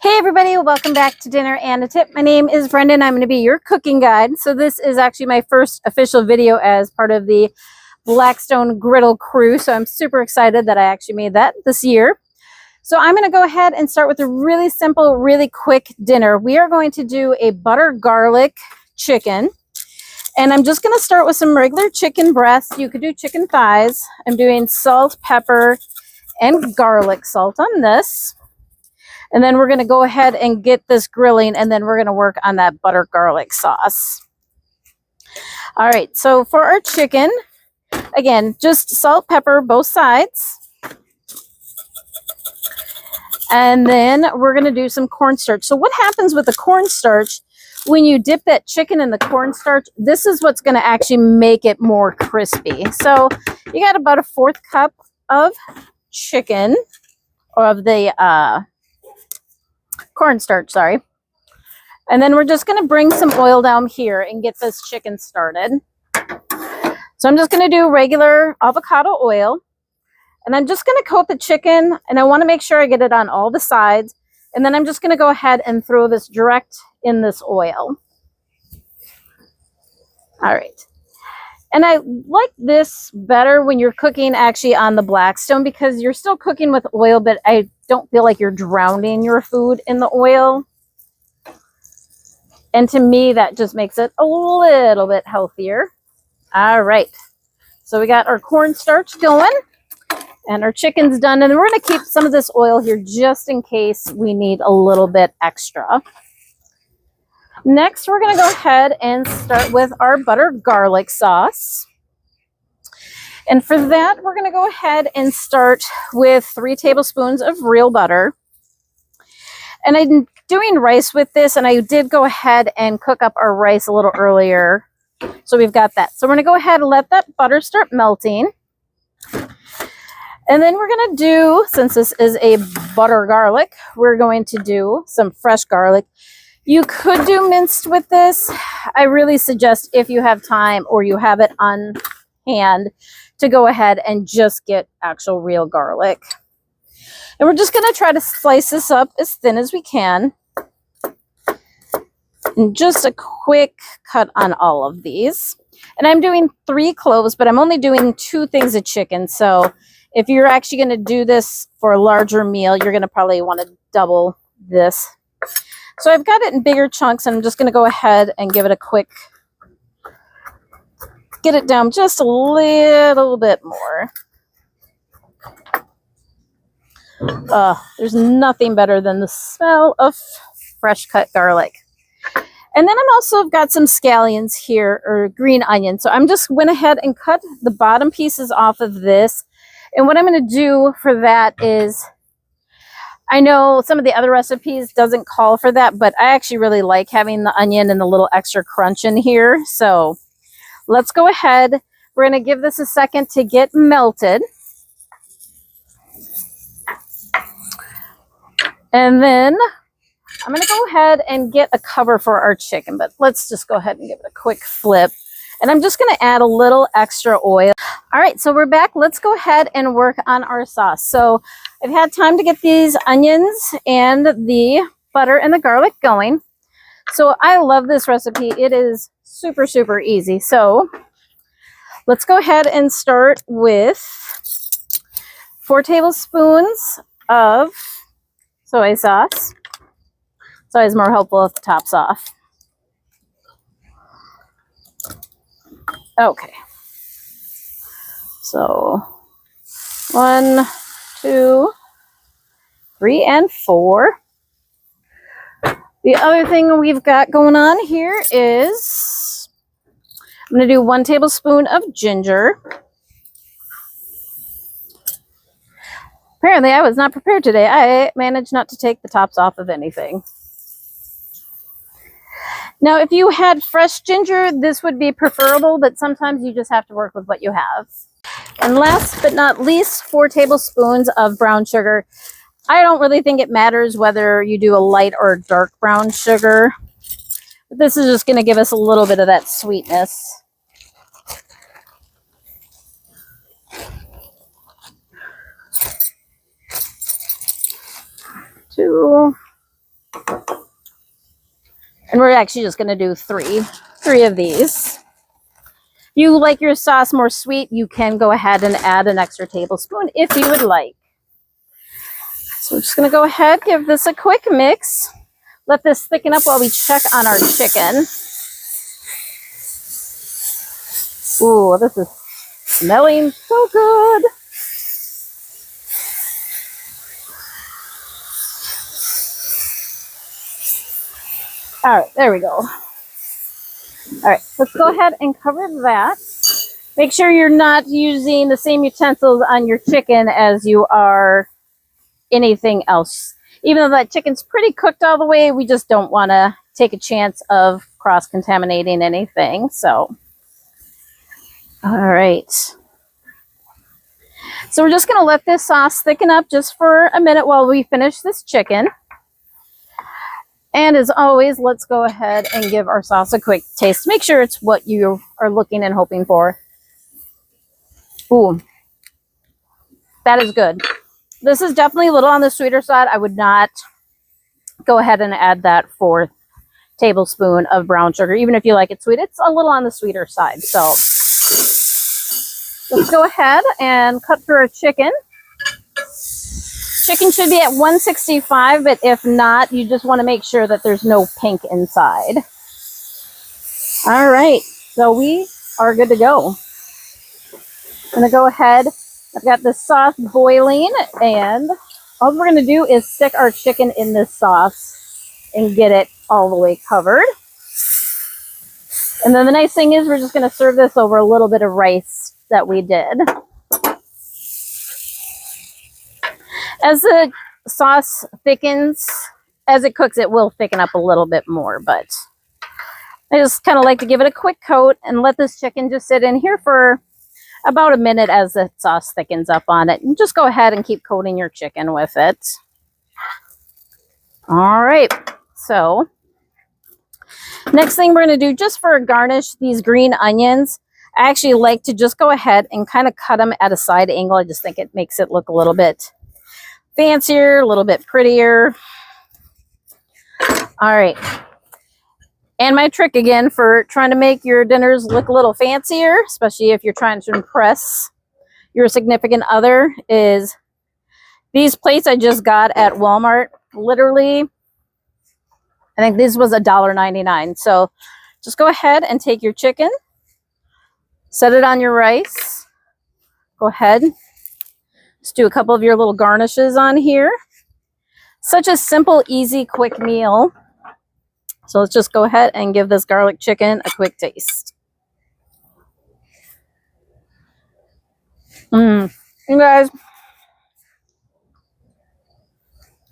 Hey everybody, welcome back to Dinner and a Tip. My name is Brendan. I'm going to be your cooking guide. So this is actually my first official video as part of the Blackstone griddle crew. So I'm super excited that I actually made that this year. So I'm going to go ahead and start with a really simple, really quick dinner. We are going to do a butter garlic chicken. And I'm just going to start with some regular chicken breasts. You could do chicken thighs. I'm doing salt, pepper, and garlic salt on this. And then we're going to go ahead and get this grilling, and then we're going to work on that butter garlic sauce. All right, so for our chicken, again, just salt, pepper, both sides. And then we're going to do some cornstarch. So what happens with the cornstarch, when you dip that chicken in the cornstarch, this is what's going to actually make it more crispy. So you got about a 1/4 cup of chicken, or of the cornstarch, sorry. And then we're just going to bring some oil down here and get this chicken started. So I'm just going to do regular avocado oil. And I'm just going to coat the chicken, and I want to make sure I get it on all the sides. And then I'm just going to go ahead and throw this direct in this oil. All right. And I like this better when you're cooking actually on the Blackstone, because you're still cooking with oil, but I don't feel like you're drowning your food in the oil. And to me, that just makes it a little bit healthier. All right. So we got our cornstarch going and our chicken's done. And we're going to keep some of this oil here just in case we need a little bit extra. Next, we're going to go ahead and start with our butter garlic sauce. And for that, we're going to go ahead and start with 3 tablespoons of real butter. And I'm doing rice with this, and I did go ahead and cook up our rice a little earlier. So we've got that. So we're going to go ahead and let that butter start melting. And then we're going to do, since this is a butter garlic, we're going to do some fresh garlic. You could do minced with this. I really suggest, if you have time or you have it on hand, to go ahead and just get actual real garlic. And we're just going to try to slice this up as thin as we can. And just a quick cut on all of these. And I'm doing 3 cloves, but I'm only doing 2 things of chicken. So if you're actually going to do this for a larger meal, you're going to probably want to double this. So I've got it in bigger chunks, and I'm just going to go ahead and give it a quick, get it down just a little bit more. There's nothing better than the smell of fresh cut garlic. And then I'm also got some scallions here, or green onions. So I'm just went ahead and cut the bottom pieces off of this. And what I'm going to do for that is, I know some of the other recipes doesn't call for that, but I actually really like having the onion and the little extra crunch in here. So let's go ahead. We're going to give this a second to get melted. And then I'm going to go ahead and get a cover for our chicken, but let's just go ahead and give it a quick flip. And I'm just going to add a little extra oil. All right, so we're back. Let's go ahead and work on our sauce. So I've had time to get these onions and the butter and the garlic going. So I love this recipe. It is super, super easy. So let's go ahead and start with 4 tablespoons of soy sauce. It's always more helpful if the top's off. Okay. So 1, 2, 3, and 4. The other thing we've got going on here is I'm going to do 1 tablespoon of ginger. Apparently I was not prepared today. I managed not to take the tops off of anything. Now, if you had fresh ginger, this would be preferable, but sometimes you just have to work with what you have. And last but not least, 4 tablespoons of brown sugar. I don't really think it matters whether you do a light or dark brown sugar. But this is just going to give us a little bit of that sweetness. 2, And we're actually just going to do three of these. If you like your sauce more sweet, you can go ahead and add an extra tablespoon if you would like. So we're just going to go ahead, give this a quick mix. Let this thicken up while we check on our chicken. Ooh, this is smelling so good. All right, there we go. All right, let's go ahead and cover that. Make sure you're not using the same utensils on your chicken as you are anything else. Even though that chicken's pretty cooked all the way, we just don't want to take a chance of cross-contaminating anything. So, all right. So we're just going to let this sauce thicken up just for a minute while we finish this chicken. And as always, let's go ahead and give our sauce a quick taste. Make sure it's what you are looking and hoping for. Ooh, that is good. This is definitely a little on the sweeter side. I would not go ahead and add that 4th tablespoon of brown sugar. Even if you like it sweet, it's a little on the sweeter side. So let's go ahead and cut through our chicken. Chicken should be at 165, but if not, you just want to make sure that there's no pink inside. All right, so we are good to go. I'm going to go ahead. I've got the sauce boiling, and all we're going to do is stick our chicken in this sauce and get it all the way covered. And then the nice thing is we're just going to serve this over a little bit of rice that we did. As the sauce thickens, as it cooks, it will thicken up a little bit more, but I just kind of like to give it a quick coat and let this chicken just sit in here for about a minute as the sauce thickens up on it. And just go ahead and keep coating your chicken with it. All right, so next thing we're going to do, just for a garnish, these green onions, I actually like to just go ahead and kind of cut them at a side angle. I just think it makes it look a little bit fancier, a little bit prettier. All right. And my trick again for trying to make your dinners look a little fancier, especially if you're trying to impress your significant other, is these plates I just got at Walmart. Literally, I think this was $1.99. So just go ahead and take your chicken, set it on your rice. Go ahead. Just do a couple of your little garnishes on here. Such a simple, easy, quick meal. So let's just go ahead and give this garlic chicken a quick taste. You guys,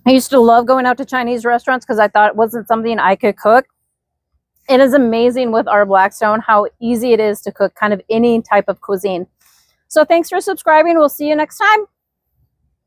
I used to love going out to Chinese restaurants because I thought it wasn't something I could cook. It is amazing with our Blackstone how easy it is to cook kind of any type of cuisine. So thanks for subscribing. We'll see you next time.